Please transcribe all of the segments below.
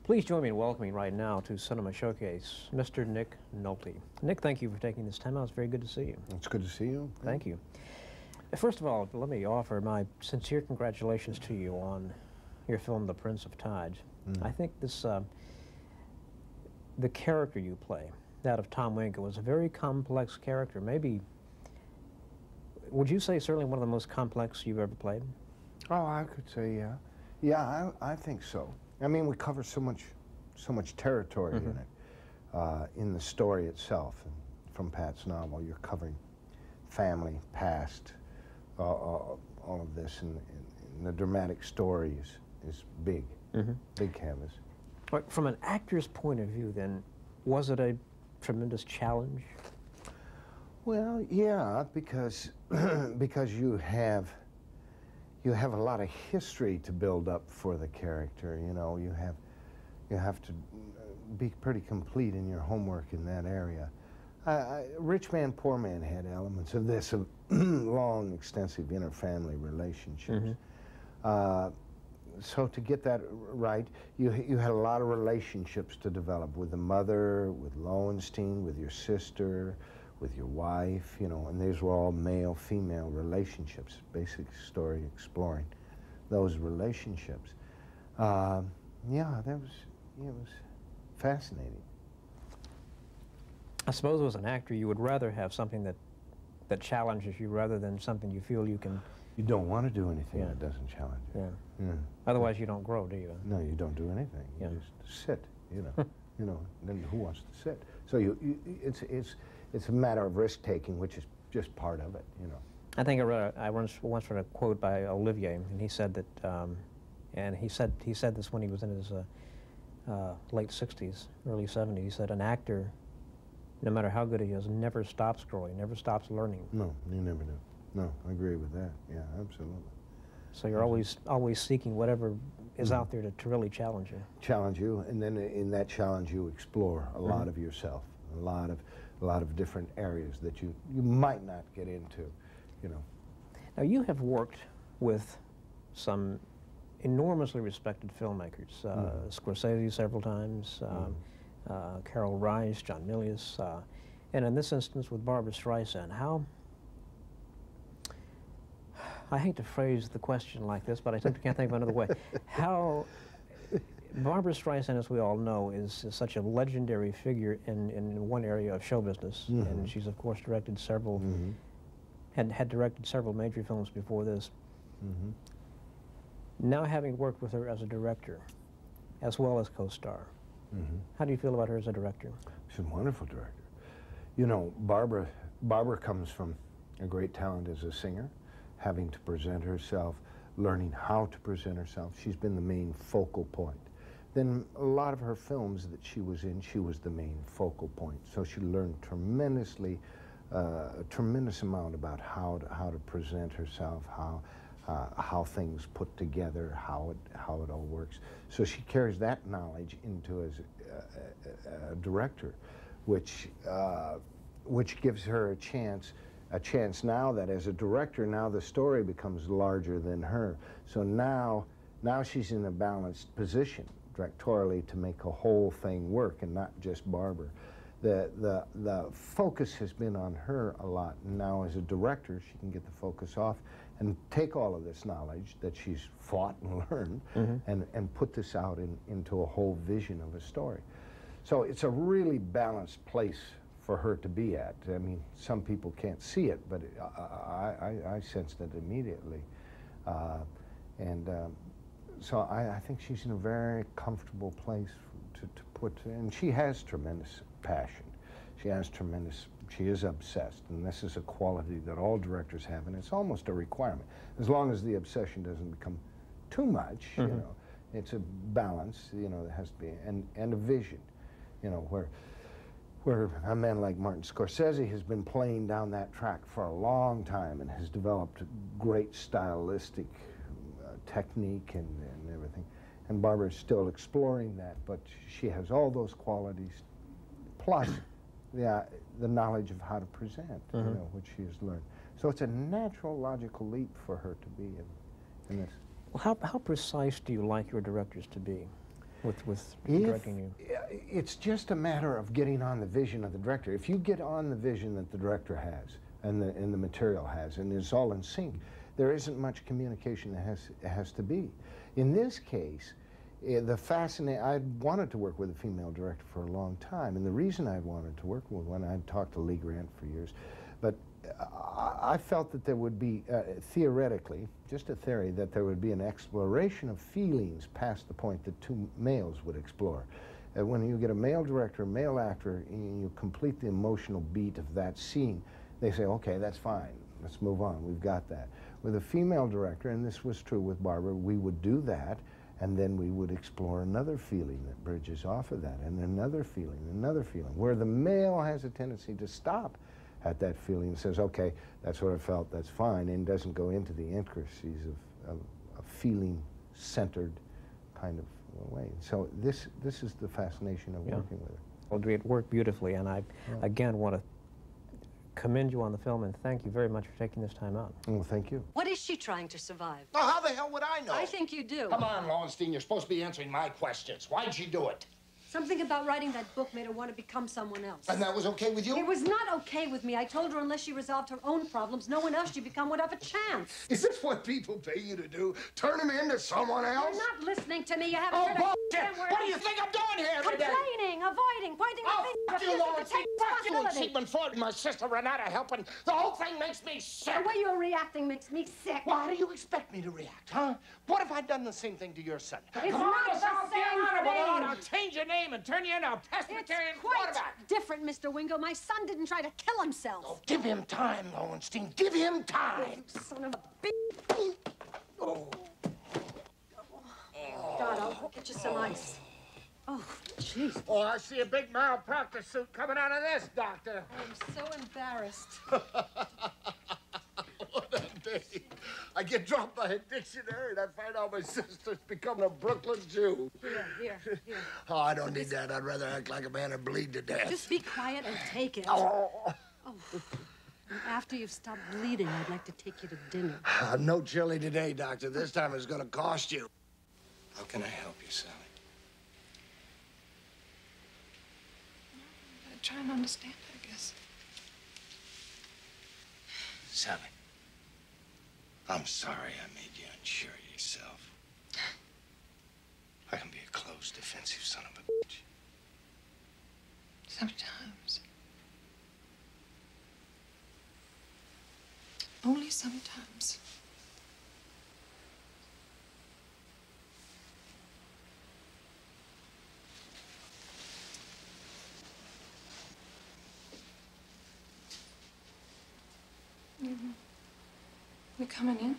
Please join me in welcoming right now to Cinema Showcase, Mr. Nick Nolte. Nick, thank you for taking this time out. It's very good to see you. It's good to see you. Thank you. First of all, let me offer my sincere congratulations to you on your film, The Prince of Tides. I think this, the character you play, that of Tom Winkel, was a very complex character. Maybe, would you say certainly one of the most complex you've ever played? Oh, I could say, yeah. Yeah, I think so. I mean, we cover so much territory in it, in the story itself. And from Pat's novel, you're covering family, past, all of this, and the dramatic story is big, big canvas. But from an actor's point of view, then, was it a tremendous challenge? Well, yeah, because because you have a lot of history to build up for the character. You know, you have to be pretty complete in your homework in that area. Rich Man, Poor Man had elements of this, of long, extensive inter-family relationships. So to get that right, you had a lot of relationships to develop with the mother, with Lowenstein, with your sister, with your wife, you know, and these were all male-female relationships, basic story exploring those relationships. Yeah, it was fascinating. I suppose as an actor, you would rather have something that challenges you rather than something you feel you can... You don't want to do anything that doesn't challenge you. Yeah. Otherwise, you don't grow, do you? No, you don't do anything. You just sit, you know. You know, then who wants to sit? So it's a matter of risk-taking, which is just part of it, you know. I think I once read a quote by Olivier, and he said that, and he said this when he was in his late 60s, early 70s. He said, an actor, no matter how good he is, never stops growing, never stops learning. No, you never do. No, I agree with that. Yeah, absolutely. So you're always seeking whatever is out there to really challenge you. Challenge you, and then in that challenge you explore a lot of yourself, a lot of different areas that you might not get into, you know. Now you have worked with some enormously respected filmmakers, Scorsese several times, Carol Reis, John Milius, and in this instance with Barbra Streisand. I hate to phrase the question like this, but I can't think of another way. How Barbra Streisand, as we all know, is such a legendary figure in one area of show business, and she's of course directed several, had directed several major films before this. Now having worked with her as a director, as well as co-star, how do you feel about her as a director? She's a wonderful director. You know, Barbra comes from a great talent as a singer, having to present herself, learning how to present herself. She's been the main focal point. Then a lot of her films that she was in, she was the main focal point. So she learned a tremendous amount about how to present herself, how things put together, how it all works. So she carries that knowledge into as a director, which gives her a chance now that as a director, now the story becomes larger than her. So now she's in a balanced position directorially to make a whole thing work, and not just Barbra. The focus has been on her a lot. Now as a director, she can get the focus off and take all of this knowledge that she's fought and learned and put this out into a whole vision of a story. So it's a really balanced place for her to be at. I mean, some people can't see it, but I sensed it immediately. So I think she's in a very comfortable place to put, and she has tremendous passion. She is obsessed, and this is a quality that all directors have, and it's almost a requirement. As long as the obsession doesn't become too much, you know, it's a balance, you know, there has to be, and a vision, you know, where a man like Martin Scorsese has been playing down that track for a long time and has developed great stylistic technique and everything. And Barbra is still exploring that, but she has all those qualities, plus the knowledge of how to present, you know, which she has learned. So it's a natural, logical leap for her to be in this. Well, how precise do you like your directors to be? with If directing you? it's just a matter of getting on the vision of the director. If you get on the vision that the director has and the material has, and it's all in sync, there isn't much communication that has to be. In this case, I wanted to work with a female director for a long time, and the reason I wanted to work with one, I'd talked to Lee Grant for years, but I felt that there would be, theoretically, just a theory, that there would be an exploration of feelings past the point that two males would explore. When you get a male director, a male actor, and you complete the emotional beat of that scene, they say, okay, that's fine, let's move on, we've got that. With a female director, and this was true with Barbara, we would do that, and then we would explore another feeling that bridges off of that, and another feeling, where the male has a tendency to stop at that feeling and says, okay, that's what I felt, that's fine, and doesn't go into the intricacies of a feeling-centered kind of way. So this is the fascination of working with her. Well, it worked beautifully, and I, again, want to commend you on the film and thank you very much for taking this time out. Well, thank you. What is she trying to survive? Oh, how the hell would I know? I think you do. Come on, Lowenstein, you're supposed to be answering my questions. Why'd she do it? Something about writing that book made her want to become someone else. And that was okay with you? It was not okay with me. I told her unless she resolved her own problems, no one else she'd become would have a chance. Is this what people pay you to do? Turn him into someone else? You're not listening to me. You haven't Oh, heard bullshit! What do you think I'm doing here every day? Complaining, avoiding, pointing the Oh, finger, fuck you, refusing to Lowenstein! take Fuck you, responsibility. Sigmund Freud and my sister Renata helping. The whole thing makes me sick. The way you're reacting makes me sick. Well, how do you expect me to react, huh? What if I'd done the same thing to your son? It's Come not on, the South same Carolina, thing. I'll change your name and turn you into a It's pescatarian quite quarterback. different, Mr. Wingo. My son didn't try to kill himself. Oh, give him time, Lowenstein. Give him time. Son of a bitch. Oh. God, I'll get you some ice. Oh, jeez. Oh, I see a big malpractice suit coming out of this, Doctor. I'm so embarrassed. What a day. I get dropped by a dictionary and I find out my sister's becoming a Brooklyn Jew. Here. Oh, I don't need that. I'd rather act like a man and bleed to death. Just be quiet and take it. Oh. And after you've stopped bleeding, I'd like to take you to dinner. No chili today, Doctor. This time it's going to cost you. How can I help you, Sally? I'm trying to understand, I guess. Sally, I'm sorry I made you unsure of yourself. I can be a closed, defensive son of a bitch. Sometimes. Only sometimes. You coming in?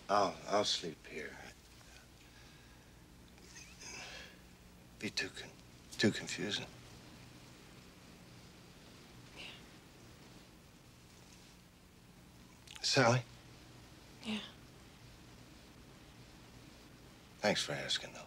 I'll sleep here. Be too confusing. Yeah. Sally? Yeah. Thanks for asking, though.